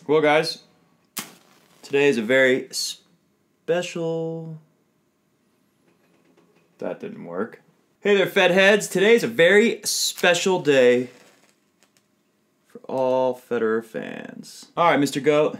Well, guys, today is a very special... That didn't work. Hey there, Fed heads. Today is a very special day for all Federer fans. All right, Mr. Goat.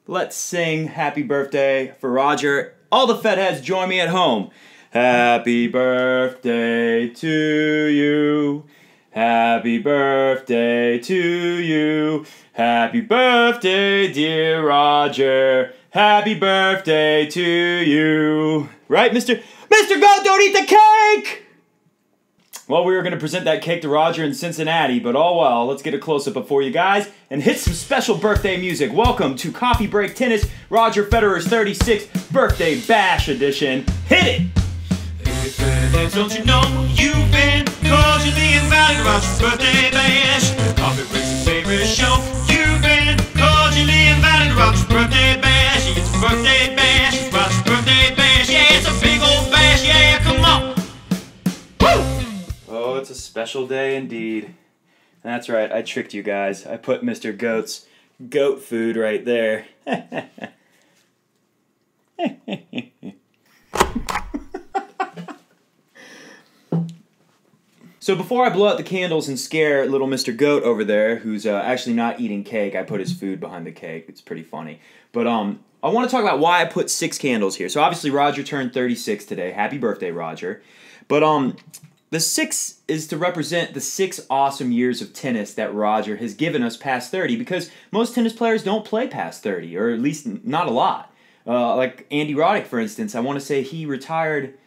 Let's sing happy birthday for Roger. All the Fed heads join me at home. Happy birthday to you. Happy birthday to you. Happy birthday, dear Roger. Happy birthday to you. Right, Mr. Goat, don't eat the cake! Well, we were going to present that cake to Roger in Cincinnati, but oh well, let's get a close-up for you guys and hit some special birthday music. Welcome to Coffee Break Tennis, Roger Federer's 36th Birthday Bash Edition. Hit it! Hey, don't you know you've been cordially invited to Roger's Birthday Bash? Coffee Break's his favorite show. You've been cordially invited to Roger's Birthday Bash. It's a birthday bash, it's Roger's Birthday Bash. Yeah, it's a big old bash, yeah, come on! Oh, it's a special day indeed. That's right, I tricked you guys. I put Mr. Goat's goat food right there. So before I blow out the candles and scare little Mr. Goat over there, who's actually not eating cake, I put his food behind the cake. It's pretty funny. But I want to talk about why I put 6 candles here. So obviously Roger turned 36 today. Happy birthday, Roger. But the 6 is to represent the 6 awesome years of tennis that Roger has given us past 30, because most tennis players don't play past 30, or at least not a lot. Like Andy Roddick, for instance, I want to say he retired...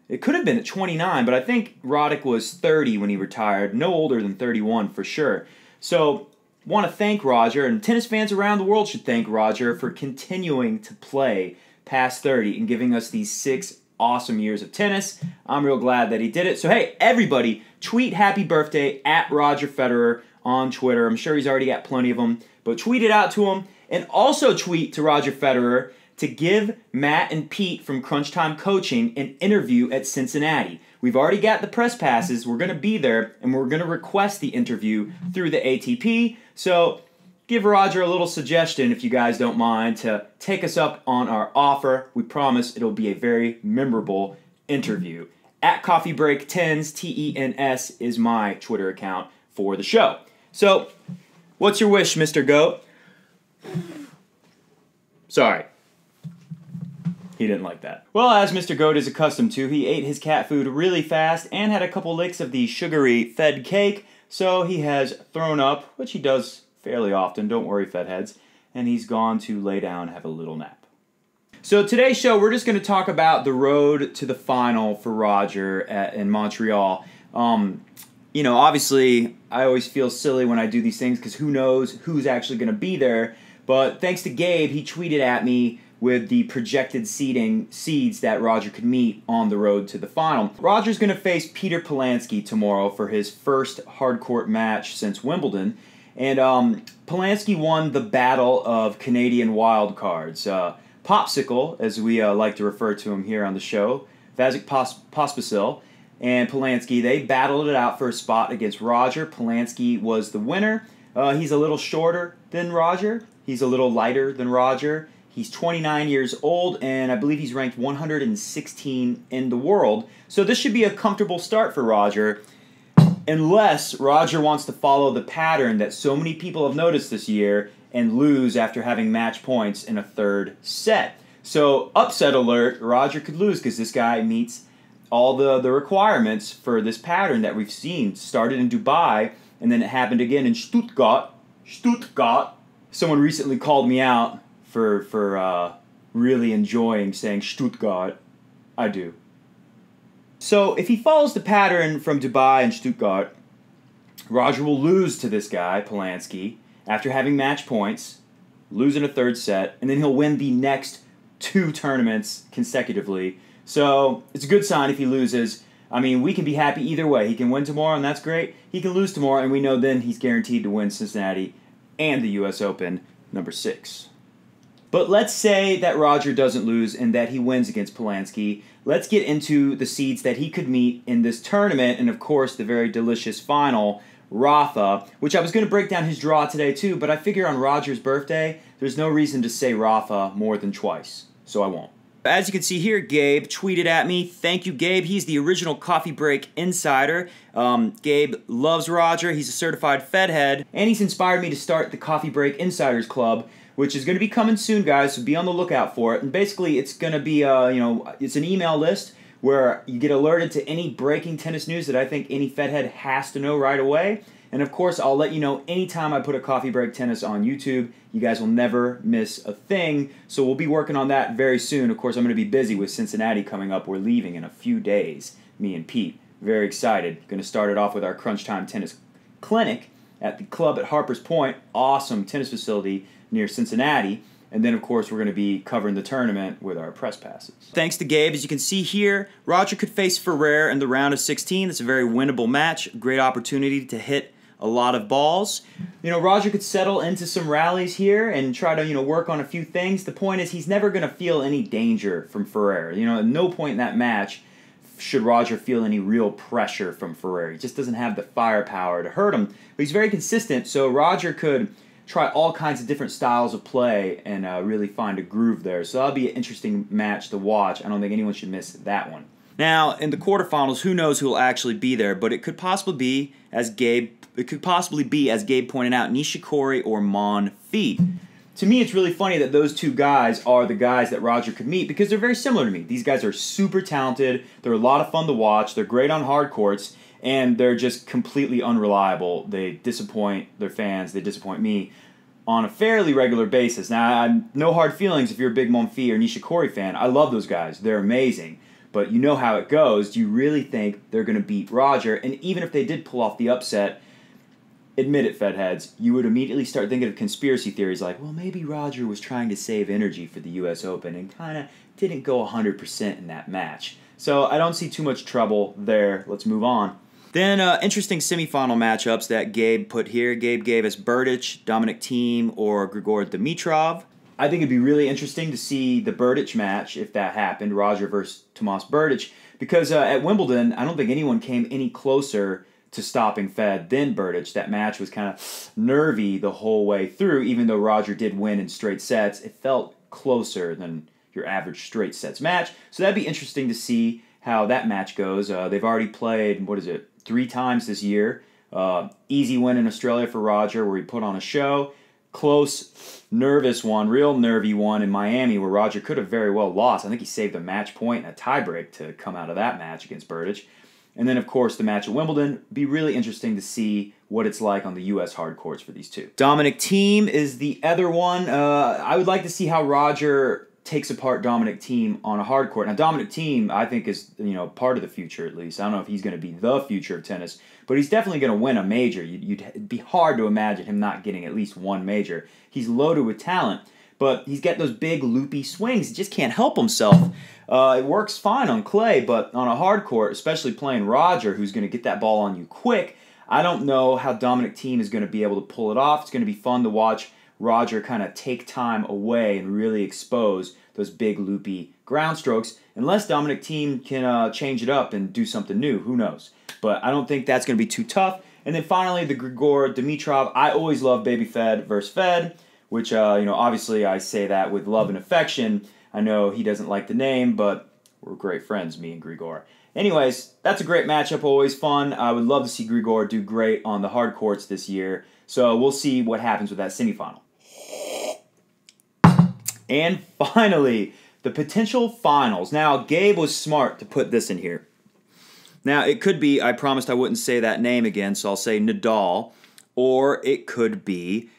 It could have been at 29, but I think Roddick was 30 when he retired. No older than 31 for sure. So, want to thank Roger, and tennis fans around the world should thank Roger for continuing to play past 30 and giving us these 6 awesome years of tennis. I'm real glad that he did it. So, hey, everybody, tweet happy birthday at Roger Federer on Twitter. I'm sure he's already got plenty of them, but tweet it out to him. And also tweet to Roger Federer to give Matt and Pete from Crunch Time Coaching an interview at Cincinnati. We've already got the press passes. We're going to be there, and we're going to request the interview through the ATP. So give Roger a little suggestion, if you guys don't mind, to take us up on our offer. We promise it'll be a very memorable interview. At Coffee Break Tens, T-E-N-S, is my Twitter account for the show. So, what's your wish, Mr. Goat? Sorry. He didn't like that. Well, as Mr. Goat is accustomed to, he ate his cat food really fast and had a couple licks of the sugary Fed cake, so he has thrown up, which he does fairly often, don't worry, Fed heads, and he's gone to lay down and have a little nap. So today's show, we're just going to talk about the road to the final for Roger in Montreal. You know, obviously, I always feel silly when I do these things because who knows who's actually going to be there, but thanks to Gabe, he tweeted at me with the projected seeds that Roger could meet on the road to the final. Roger's going to face Peter Polansky tomorrow for his first hardcourt match since Wimbledon. And Polansky won the battle of Canadian wildcards. Popsicle, as we like to refer to him here on the show, Vasek Pospisil, and Polansky, they battled it out for a spot against Roger. Polansky was the winner. He's a little shorter than Roger. He's a little lighter than Roger. He's 29 years old, and I believe he's ranked 116 in the world. So this should be a comfortable start for Roger, unless Roger wants to follow the pattern that so many people have noticed this year and lose after having match points in a third set. So, upset alert, Roger could lose because this guy meets all the requirements for this pattern that we've seen. Started in Dubai, and then it happened again in Stuttgart. Someone recently called me out for really enjoying saying Stuttgart. I do. So if he follows the pattern from Dubai and Stuttgart, Roger will lose to this guy, Polansky, after having match points, lose in a third set, and then he'll win the next 2 tournaments consecutively. So it's a good sign if he loses. I mean, we can be happy either way. He can win tomorrow, and that's great. He can lose tomorrow, and we know then he's guaranteed to win Cincinnati and the U.S. Open number 6. But let's say that Roger doesn't lose and that he wins against Polansky. Let's get into the seeds that he could meet in this tournament and, of course, the very delicious final, Rafa, which I was going to break down his draw today too, but I figure on Roger's birthday, there's no reason to say Rafa more than twice, so I won't. As you can see here, Gabe tweeted at me. Thank you, Gabe. He's the original Coffee Break insider. Gabe loves Roger. He's a certified Fed head, and he's inspired me to start the Coffee Break Insiders Club, which is going to be coming soon, guys, so be on the lookout for it. And basically, it's going to be, it's an email list where you get alerted to any breaking tennis news that I think any Fed head has to know right away. And of course, I'll let you know anytime I put a Coffee Break Tennis on YouTube. You guys will never miss a thing. So we'll be working on that very soon. Of course, I'm going to be busy with Cincinnati coming up. We're leaving in a few days, me and Pete. Very excited. Going to start it off with our Crunch Time Tennis Clinic at the club at Harper's Point. Awesome tennis facility near Cincinnati. And then, of course, we're going to be covering the tournament with our press passes. Thanks to Gabe. As you can see here, Roger could face Ferrer in the round of 16. It's a very winnable match. Great opportunity to hit a lot of balls. Roger could settle into some rallies here and try to, work on a few things. The point is he's never going to feel any danger from Ferrer. At no point in that match should Roger feel any real pressure from Ferrer. He just doesn't have the firepower to hurt him. But he's very consistent, so Roger could try all kinds of different styles of play and really find a groove there. So that'll be an interesting match to watch. I don't think anyone should miss that one. Now, in the quarterfinals, who knows who will actually be there, but it could possibly be, as Gabe pointed out, Nishikori or Monfils. To me, it's really funny that those two guys are the guys that Roger could meet because they're very similar to me. These guys are super talented. They're a lot of fun to watch. They're great on hard courts, and they're just completely unreliable. They disappoint their fans. They disappoint me on a fairly regular basis. Now, no hard feelings if you're a big Monfils or Nishikori fan. I love those guys. They're amazing. But you know how it goes. Do you really think they're going to beat Roger? And even if they did pull off the upset, admit it, Fed heads, you would immediately start thinking of conspiracy theories like, well, maybe Roger was trying to save energy for the U.S. Open and kind of didn't go 100% in that match. So I don't see too much trouble there. Let's move on. Then interesting semifinal matchups that Gabe put here. Gabe gave us Berdych, Dominic Thiem, or Grigor Dimitrov. I think it'd be really interesting to see the Berdych match, if that happened, Roger versus Tomas Berdych, because at Wimbledon, I don't think anyone came any closer to stopping Fed than Berdych. That match was kind of nervy the whole way through, even though Roger did win in straight sets. It felt closer than your average straight sets match, so that'd be interesting to see how that match goes. They've already played, 3 times this year. Easy win in Australia for Roger where he put on a show. Close, nervous one, real nervy one in Miami where Roger could have very well lost. I think he saved a match point and a tiebreak to come out of that match against Berdych. And then, of course, the match at Wimbledon. Be really interesting to see what it's like on the U.S. hard courts for these two. Dominic Thiem is the other one. I would like to see how Roger takes apart Dominic Thiem on a hard court. Now, Dominic Thiem, I think, is part of the future at least. I don't know if he's going to be the future of tennis, but he's definitely going to win a major. It'd be hard to imagine him not getting at least one major. He's loaded with talent, but he's got those big loopy swings. He just can't help himself. It works fine on clay, but on a hard court, especially playing Roger, who's going to get that ball on you quick, I don't know how Dominic Thiem is going to be able to pull it off. It's going to be fun to watch Roger kind of take time away and really expose those big loopy ground strokes. Unless Dominic Thiem can change it up and do something new, who knows? But I don't think that's going to be too tough. And then finally, the Grigor Dimitrov. I always love Baby Fed versus Fed, which obviously I say that with love and affection. I know he doesn't like the name, but we're great friends, me and Grigor. Anyways, that's a great matchup, always fun. I would love to see Grigor do great on the hard courts this year. So we'll see what happens with that semifinal. And finally, the potential finals. Now, Gabe was smart to put this in here. Now, it could be, I promised I wouldn't say that name again, so I'll say Nadal, or it could be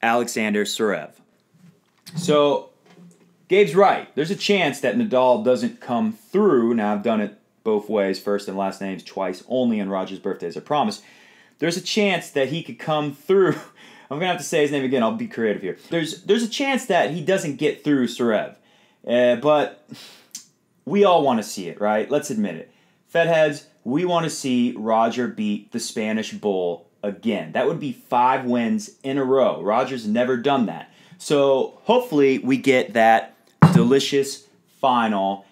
Alexander Zverev. So, Gabe's right. There's a chance that Nadal doesn't come through. Now, I've done it both ways, first and last names twice, only on Roger's birthday, as I promised. There's a chance that he could come through. I'm going to have to say his name again. I'll be creative here. There's a chance that he doesn't get through Zverev. But we all want to see it, right? Let's admit it. Fedheads, we want to see Roger beat the Spanish Bull again. That would be 5 wins in a row. Roger's never done that. So hopefully we get that delicious final.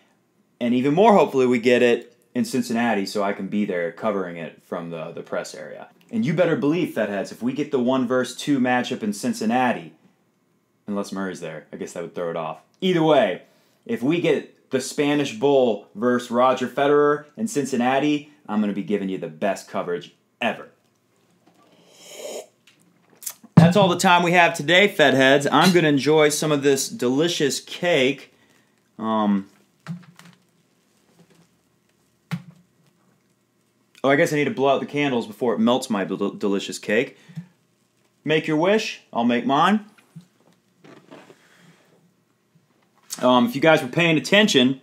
And even more hopefully we get it in Cincinnati so I can be there covering it from the press area. And you better believe, Fedheads, if we get the 1 versus 2 matchup in Cincinnati, unless Murray's there, I guess that would throw it off. Either way, if we get the Spanish Bull versus Roger Federer in Cincinnati, I'm going to be giving you the best coverage ever. That's all the time we have today, Fedheads. I'm going to enjoy some of this delicious cake. Oh, I guess I need to blow out the candles before it melts my delicious cake. Make your wish. I'll make mine. If you guys were paying attention,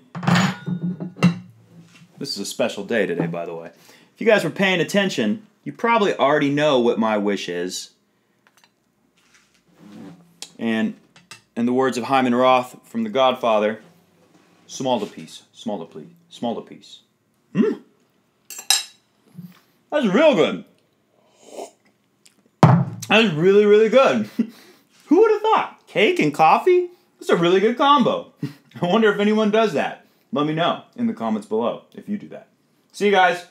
this is a special day today, by the way. If you guys were paying attention, you probably already know what my wish is. And in the words of Hyman Roth from The Godfather, smaller piece, smaller please, smaller piece. That's real good. That's really, really good. Who would have thought? Cake and coffee? That's a really good combo. I wonder if anyone does that. Let me know in the comments below if you do that. See you guys.